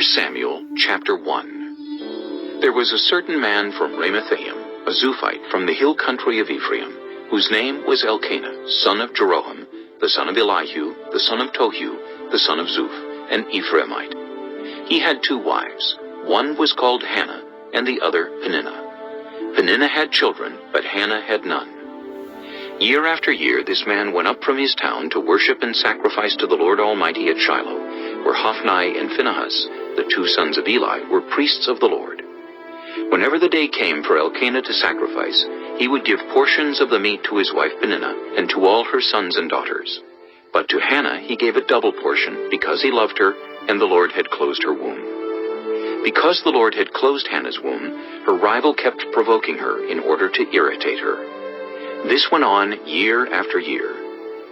1 Samuel chapter 1. There was a certain man from Ramathaim, a Zuphite from the hill country of Ephraim, whose name was Elkanah, son of Jeroham, the son of Elihu, the son of Tohu, the son of Zuph, an Ephraimite. He had 2 wives. One was called Hannah, and the other Peninnah. Peninnah had children, but Hannah had none. Year after year this man went up from his town to worship and sacrifice to the Lord Almighty at Shiloh, where Hophni and Phinehas, the 2 sons of Eli, were priests of the Lord. Whenever the day came for Elkanah to sacrifice, he would give portions of the meat to his wife Peninnah and to all her sons and daughters. But to Hannah he gave a double portion, because he loved her, and the Lord had closed her womb. Because the Lord had closed Hannah's womb, her rival kept provoking her in order to irritate her. This went on year after year.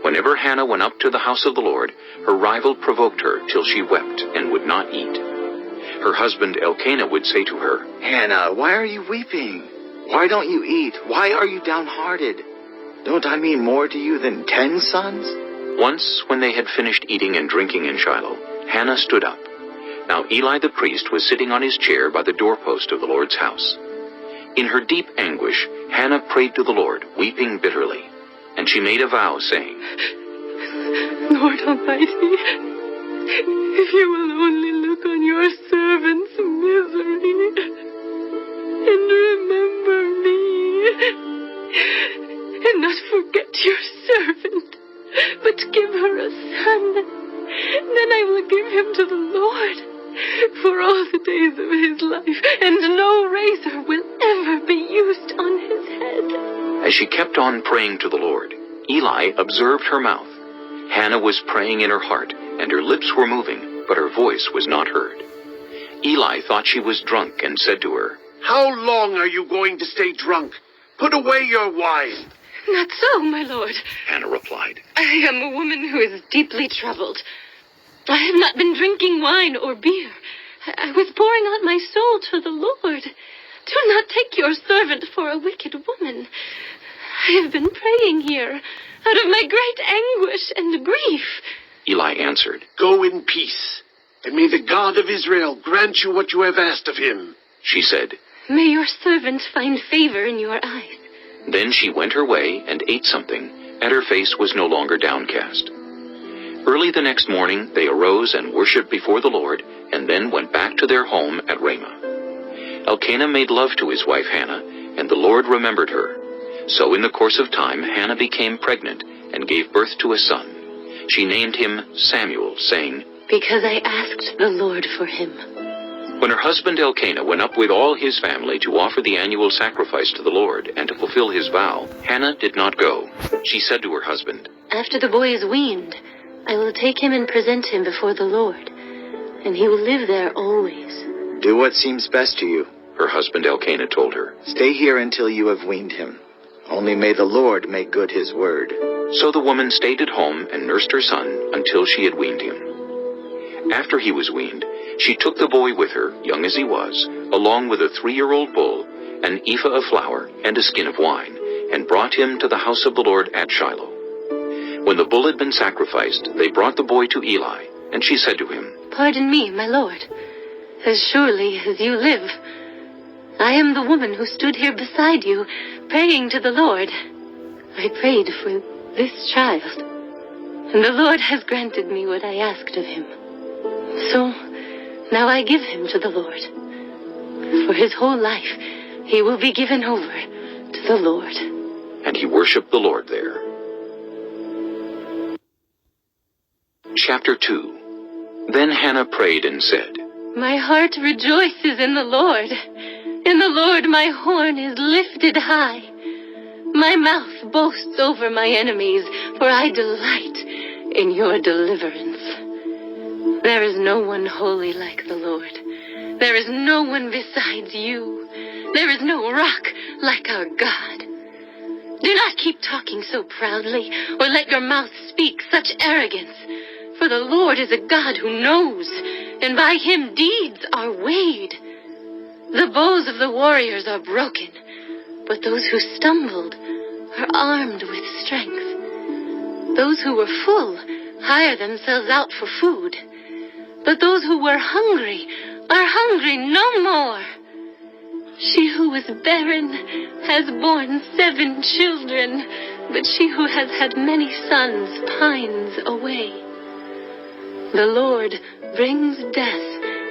Whenever Hannah went up to the house of the Lord, her rival provoked her till she wept and would not eat. Her husband Elkanah would say to her, "Hannah, why are you weeping? Why don't you eat? Why are you downhearted? Don't I mean more to you than 10 sons?" Once, when they had finished eating and drinking in Shiloh, Hannah stood up. Now Eli the priest was sitting on his chair by the doorpost of the Lord's house. In her deep anguish, Hannah prayed to the Lord, weeping bitterly. And she made a vow, saying, "Lord Almighty, if you will only look on your servant's misery and remember me, and not forget your servant, but give her a son, then I will give him to the Lord for all the days of his life, and no razor will ever be used on his head." As she kept on praying to the Lord, Eli observed her mouth. Hannah was praying in her heart, and her lips were moving, but her voice was not heard. Eli thought she was drunk and said to her, "How long are you going to stay drunk? Put away your wine." "Not so, my lord," Hannah replied. "I am a woman who is deeply troubled. I have not been drinking wine or beer. I was pouring out my soul to the Lord. Do not take your servant for a wicked woman. I have been praying here out of my great anguish and grief." Eli answered, "Go in peace, and may the God of Israel grant you what you have asked of him." She said, "May your servant find favor in your eyes." Then she went her way and ate something, and her face was no longer downcast. Early the next morning they arose and worshipped before the Lord, and then went back to their home at Ramah. Elkanah made love to his wife Hannah, and the Lord remembered her. So in the course of time Hannah became pregnant and gave birth to a son. She named him Samuel, saying, "Because I asked the Lord for him." When her husband Elkanah went up with all his family to offer the annual sacrifice to the Lord and to fulfill his vow, Hannah did not go. She said to her husband, "After the boy is weaned, I will take him and present him before the Lord, and he will live there always." "Do what seems best to you," her husband Elkanah told her. "Stay here until you have weaned him. Only may the Lord make good his word." So the woman stayed at home and nursed her son until she had weaned him. After he was weaned, she took the boy with her, young as he was, along with a 3-year-old bull, an ephah of flour, and a skin of wine, and brought him to the house of the Lord at Shiloh. When the bull had been sacrificed, they brought the boy to Eli, and she said to him, "Pardon me, my lord. As surely as you live, I am the woman who stood here beside you, praying to the Lord. I prayed for this child, and the Lord has granted me what I asked of him. So now I give him to the Lord. For his whole life he will be given over to the Lord." And he worshipped the Lord there. Chapter 2. Then Hannah prayed and said, "My heart rejoices in the Lord. In the Lord my horn is lifted high. My mouth boasts over my enemies, for I delight in your deliverance. There is no one holy like the Lord. There is no one besides you. There is no rock like our God. Do not keep talking so proudly, or let your mouth speak such arrogance. For the Lord is a God who knows, and by him deeds are weighed. The bows of the warriors are broken, but those who stumbled are armed with strength. Those who were full hire themselves out for food, but those who were hungry are hungry no more. She who was barren has borne 7 children, but she who has had many sons pines away. The Lord brings death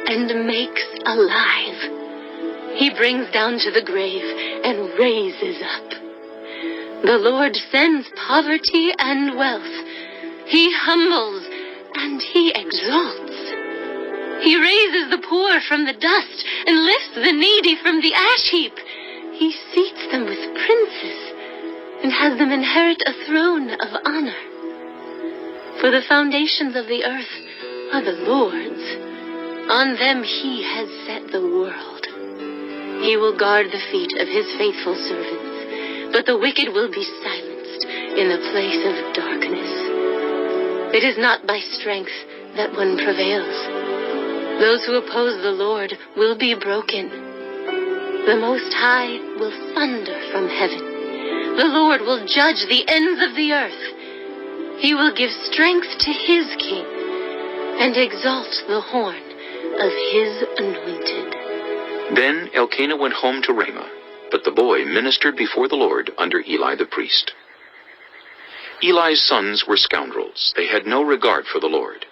and makes alive. He brings down to the grave and raises up. The Lord sends poverty and wealth. He humbles and he exalts. He raises the poor from the dust and lifts the needy from the ash heap. He seats them with princes and has them inherit a throne of honor. For the foundations of the earth are the Lord's. On them he has set the world. He will guard the feet of his faithful servants, but the wicked will be silenced in the place of darkness. It is not by strength that one prevails. Those who oppose the Lord will be broken. The Most High will thunder from heaven. The Lord will judge the ends of the earth. He will give strength to his king and exalt the horn of his anointed. Then Elkanah went home to Ramah, but the boy ministered before the Lord under Eli the priest. Eli's sons were scoundrels. They had no regard for the Lord.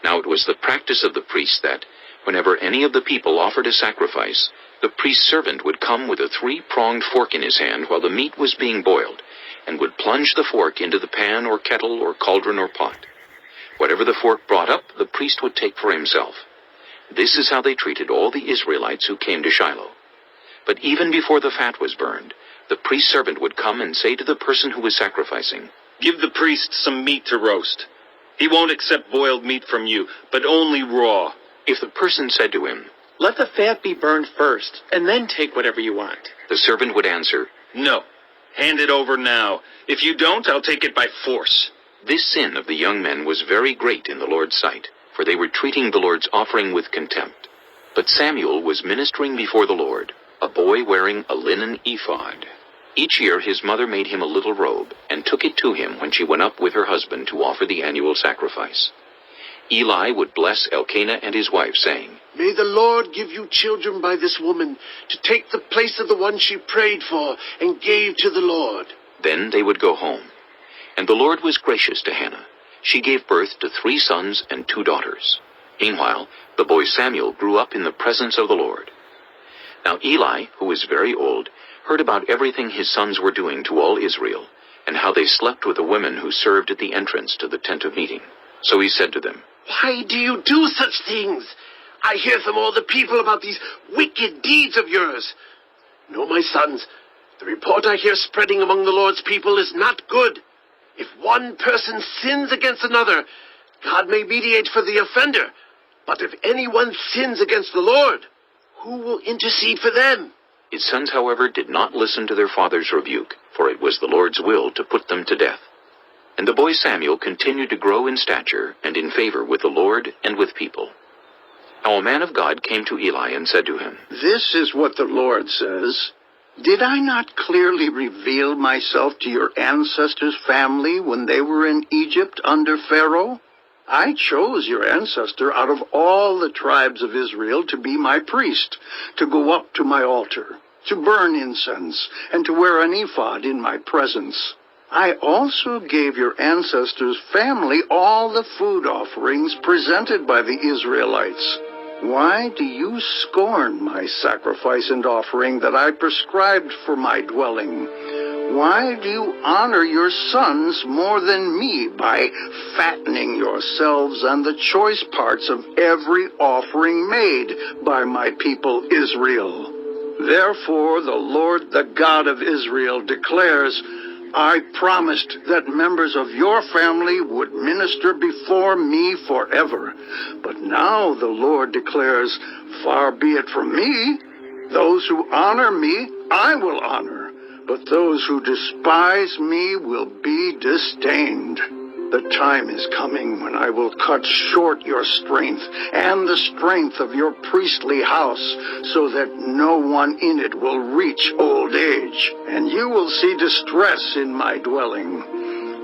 Now it was the practice of the priest that, whenever any of the people offered a sacrifice, the priest's servant would come with a 3-pronged fork in his hand while the meat was being boiled, and would plunge the fork into the pan or kettle or cauldron or pot. Whatever the fork brought up, the priest would take for himself. This is how they treated all the Israelites who came to Shiloh. But even before the fat was burned, the priest's servant would come and say to the person who was sacrificing, "Give the priest some meat to roast. He won't accept boiled meat from you, but only raw." If the person said to him, "Let the fat be burned first, and then take whatever you want," the servant would answer, "No, hand it over now. If you don't, I'll take it by force." This sin of the young men was very great in the Lord's sight, for they were treating the Lord's offering with contempt. But Samuel was ministering before the Lord, a boy wearing a linen ephod. Each year his mother made him a little robe, and took it to him when she went up with her husband to offer the annual sacrifice. Eli would bless Elkanah and his wife, saying, "May the Lord give you children by this woman, to take the place of the one she prayed for and gave to the Lord." Then they would go home. And the Lord was gracious to Hannah. She gave birth to 3 sons and 2 daughters. Meanwhile, the boy Samuel grew up in the presence of the Lord. Now Eli, who was very old, heard about everything his sons were doing to all Israel, and how they slept with the women who served at the entrance to the tent of meeting. So he said to them, "Why do you do such things? I hear from all the people about these wicked deeds of yours. No, my sons, the report I hear spreading among the Lord's people is not good. If one person sins against another, God may mediate for the offender. But if anyone sins against the Lord, who will intercede for them?" His sons, however, did not listen to their father's rebuke, for it was the Lord's will to put them to death. And the boy Samuel continued to grow in stature and in favor with the Lord and with people. Now a man of God came to Eli and said to him, "This is what the Lord says. Did I not clearly reveal myself to your ancestors' family when they were in Egypt under Pharaoh? I chose your ancestor out of all the tribes of Israel to be my priest, to go up to my altar, to burn incense, and to wear an ephod in my presence. I also gave your ancestors' family all the food offerings presented by the Israelites. Why do you scorn my sacrifice and offering that I prescribed for my dwelling? Why do you honor your sons more than me by fattening yourselves on the choice parts of every offering made by my people Israel? Therefore, the Lord, the God of Israel, declares, I promised that members of your family would minister before me forever. But now the Lord declares, far be it from me. Those who honor me, I will honor. But those who despise me will be disdained. The time is coming when I will cut short your strength and the strength of your priestly house, so that no one in it will reach old age, and you will see distress in my dwelling.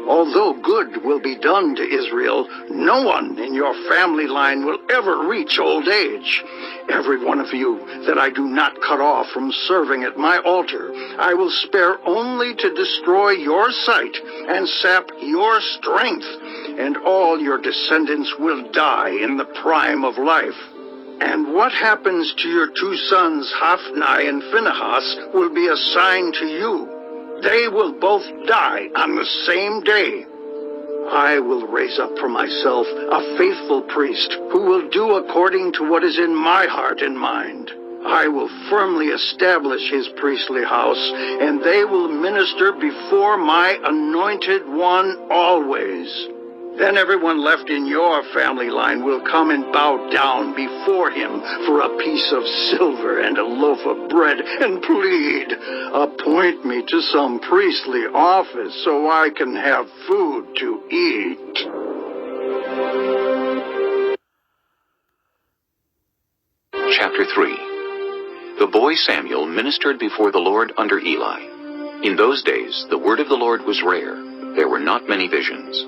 Although good will be done to Israel, no one in your family line will ever reach old age. Every one of you that I do not cut off from serving at my altar, I will spare only to destroy your sight and sap your strength, and all your descendants will die in the prime of life. And what happens to your two sons, Hophni and Phinehas, will be a sign to you. They will both die on the same day. I will raise up for myself a faithful priest who will do according to what is in my heart and mind. I will firmly establish his priestly house, and they will minister before my anointed one always. Then everyone left in your family line will come and bow down before him for a piece of silver and a loaf of bread and plead, appoint me to some priestly office so I can have food to eat. Chapter 3. The boy Samuel ministered before the Lord under Eli. In those days, the word of the Lord was rare. There were not many visions.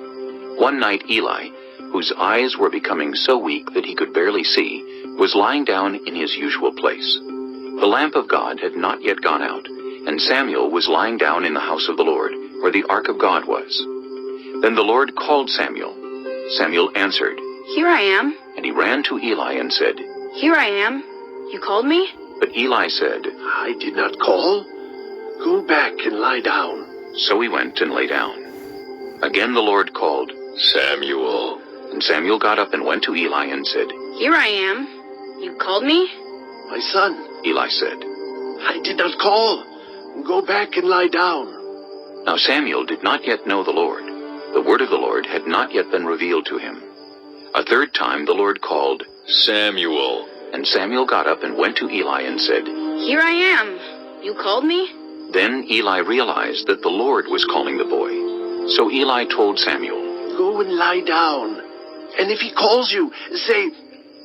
One night Eli, whose eyes were becoming so weak that he could barely see, was lying down in his usual place. The lamp of God had not yet gone out, and Samuel was lying down in the house of the Lord, where the ark of God was. Then the Lord called Samuel. Samuel answered, Here I am. And he ran to Eli and said, Here I am. You called me? But Eli said, I did not call. Go back and lie down. So he went and lay down. Again the Lord called, Samuel. And Samuel got up and went to Eli and said, Here I am. You called me? My son, Eli said, I did not call. Go back and lie down. Now Samuel did not yet know the Lord. The word of the Lord had not yet been revealed to him. A third time the Lord called, Samuel. And Samuel got up and went to Eli and said, Here I am. You called me? Then Eli realized that the Lord was calling the boy. So Eli told Samuel, Go and lie down. And if he calls you, say,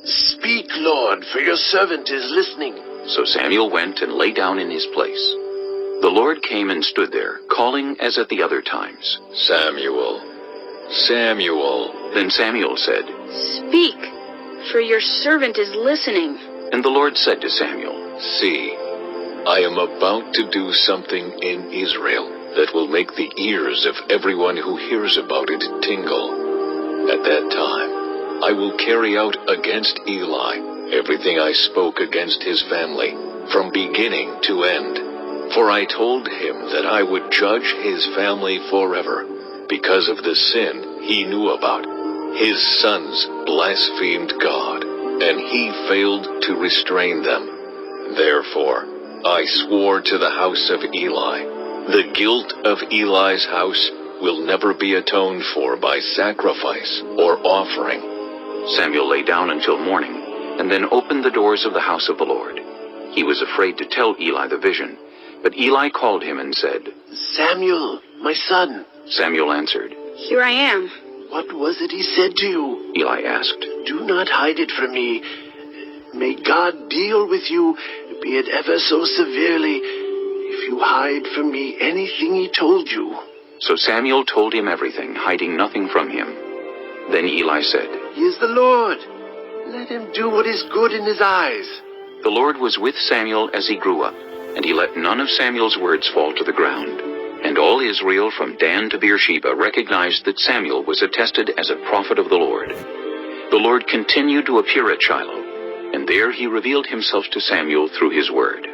Speak, Lord, for your servant is listening. So Samuel went and lay down in his place. The Lord came and stood there, calling as at the other times, Samuel, Samuel. Then Samuel said, Speak, for your servant is listening. And the Lord said to Samuel, See, I am about to do something in Israel that will make the ears of everyone who hears about it tingle. At that time, I will carry out against Eli everything I spoke against his family, from beginning to end. For I told him that I would judge his family forever, because of the sin he knew about. His sons blasphemed God, and he failed to restrain them. Therefore, I swore to the house of Eli, the guilt of Eli's house will never be atoned for by sacrifice or offering. Samuel lay down until morning, and then opened the doors of the house of the Lord. He was afraid to tell Eli the vision, but Eli called him and said, Samuel, my son. Samuel answered, Here I am. What was it he said to you? Eli asked. Do not hide it from me. May God deal with you, be it ever so severely, if you hide from me anything he told you. So Samuel told him everything, hiding nothing from him. Then Eli said, He is the Lord. Let him do what is good in his eyes. The Lord was with Samuel as he grew up, and he let none of Samuel's words fall to the ground. And all Israel from Dan to Beersheba recognized that Samuel was attested as a prophet of the Lord. The Lord continued to appear at Shiloh, and there he revealed himself to Samuel through his word.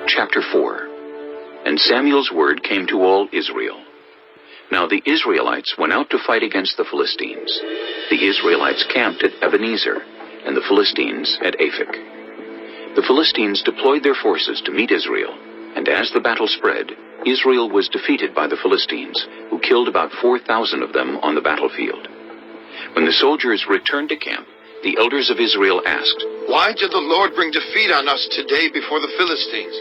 Chapter 4. And Samuel's word came to all Israel. Now the Israelites went out to fight against the Philistines. The Israelites camped at Ebenezer, and the Philistines at Aphek. The Philistines deployed their forces to meet Israel, and as the battle spread, Israel was defeated by the Philistines, who killed about 4,000 of them on the battlefield. When the soldiers returned to camp, the elders of Israel asked, Why did the Lord bring defeat on us today before the Philistines?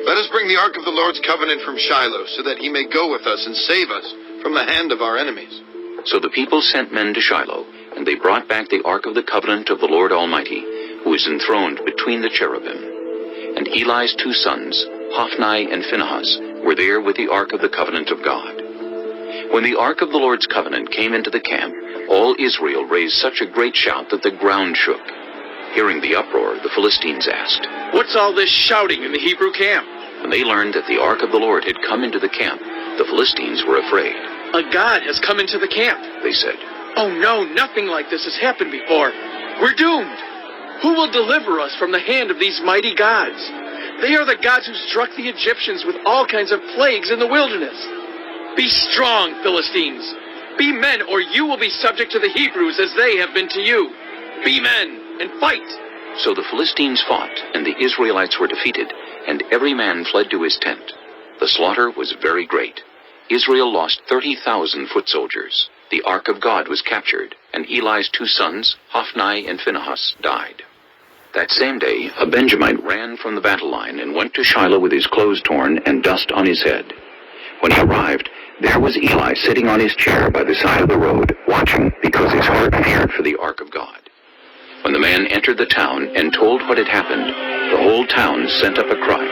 Let us bring the ark of the Lord's covenant from Shiloh, so that he may go with us and save us from the hand of our enemies. So the people sent men to Shiloh, and they brought back the ark of the covenant of the Lord Almighty, who is enthroned between the cherubim. and Eli's 2 sons, Hophni and Phinehas, were there with the ark of the covenant of God. When the ark of the Lord's covenant came into the camp, all Israel raised such a great shout that the ground shook. Hearing the uproar, the Philistines asked, What's all this shouting in the Hebrew camp? When they learned that the ark of the Lord had come into the camp, the Philistines were afraid. A god has come into the camp, they said. Oh no, nothing like this has happened before. We're doomed. Who will deliver us from the hand of these mighty gods? They are the gods who struck the Egyptians with all kinds of plagues in the wilderness. Be strong, Philistines. Be men, or you will be subject to the Hebrews as they have been to you. Be men, and fight. So the Philistines fought, and the Israelites were defeated, and every man fled to his tent. The slaughter was very great. Israel lost 30,000 foot soldiers. The ark of God was captured, and Eli's 2 sons, Hophni and Phinehas, died. That same day, a Benjamite ran from the battle line and went to Shiloh with his clothes torn and dust on his head. When he arrived, there was Eli sitting on his chair by the side of the road, watching, because his heart feared for the ark of God. When the man entered the town and told what had happened, the whole town sent up a cry.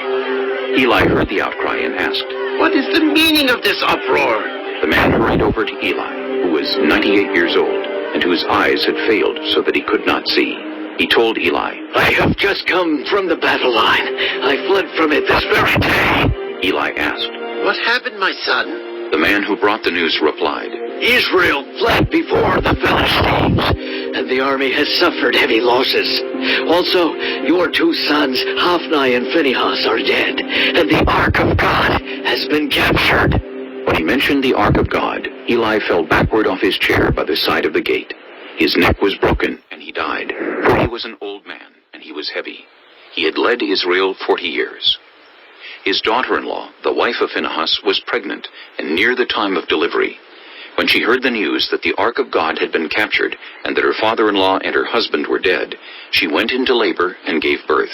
Eli heard the outcry and asked, What is the meaning of this uproar? The man hurried over to Eli, who was 98 years old, and whose eyes had failed so that he could not see. He told Eli, I have just come from the battle line. I fled from it this very day. Eli asked, What happened, my son? The man who brought the news replied, Israel fled before the Philistines, and the army has suffered heavy losses. Also, your 2 sons, Hophni and Phinehas, are dead, and the ark of God has been captured. When he mentioned the ark of God, Eli fell backward off his chair by the side of the gate. His neck was broken, and he died, for he was an old man, and he was heavy. He had led Israel 40 years. His daughter-in-law, the wife of Phinehas, was pregnant and near the time of delivery. When she heard the news that the ark of God had been captured and that her father-in-law and her husband were dead, she went into labor and gave birth,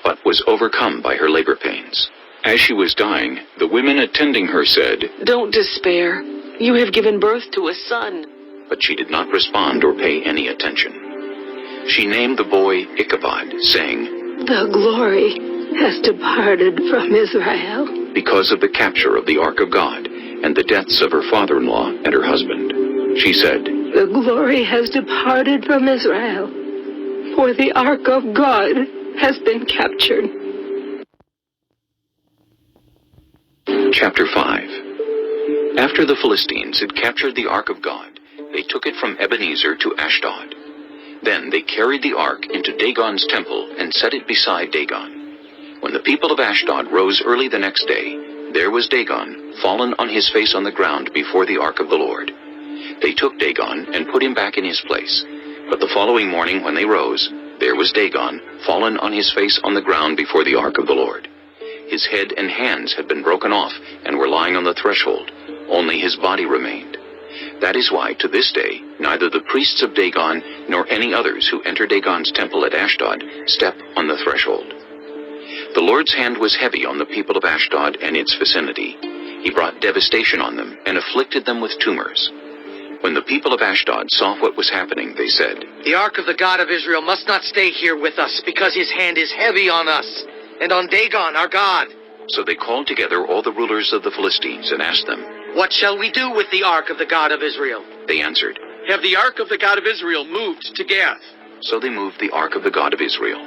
but was overcome by her labor pains. As she was dying, the women attending her said, Don't despair. You have given birth to a son. But she did not respond or pay any attention. She named the boy Ichabod, saying, The glory has departed from Israel, because of the capture of the ark of God and the deaths of her father-in-law and her husband. She said, The glory has departed from Israel, for the ark of God has been captured. Chapter 5. After the Philistines had captured the ark of God, they took it from Ebenezer to Ashdod. Then they carried the ark into Dagon's temple and set it beside Dagon. When the people of Ashdod rose early the next day, there was Dagon, fallen on his face on the ground before the ark of the Lord. They took Dagon and put him back in his place. But the following morning when they rose, there was Dagon, fallen on his face on the ground before the ark of the Lord. His head and hands had been broken off and were lying on the threshold. Only his body remained. That is why, to this day, neither the priests of Dagon nor any others who enter Dagon's temple at Ashdod step on the threshold. The Lord's hand was heavy on the people of Ashdod and its vicinity. He brought devastation on them and afflicted them with tumors. When the people of Ashdod saw what was happening, they said, The ark of the God of Israel must not stay here with us, because his hand is heavy on us, and on Dagon, our God. So they called together all the rulers of the Philistines and asked them, What shall we do with the ark of the God of Israel? They answered, Have the ark of the God of Israel moved to Gath? So they moved the ark of the God of Israel.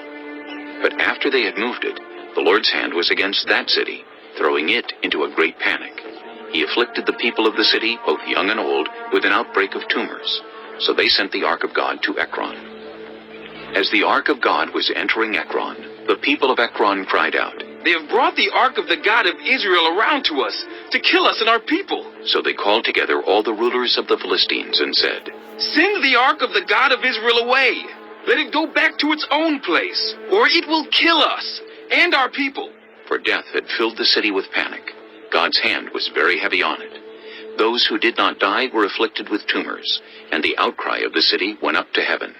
But after they had moved it, the Lord's hand was against that city, throwing it into a great panic. He afflicted the people of the city, both young and old, with an outbreak of tumors. So they sent the ark of God to Ekron. As the ark of God was entering Ekron, the people of Ekron cried out, They have brought the ark of the God of Israel around to us, to kill us and our people. So they called together all the rulers of the Philistines and said, Send the ark of the God of Israel away. Let it go back to its own place, or it will kill us and our people. For death had filled the city with panic. God's hand was very heavy on it. Those who did not die were afflicted with tumors, and the outcry of the city went up to heaven.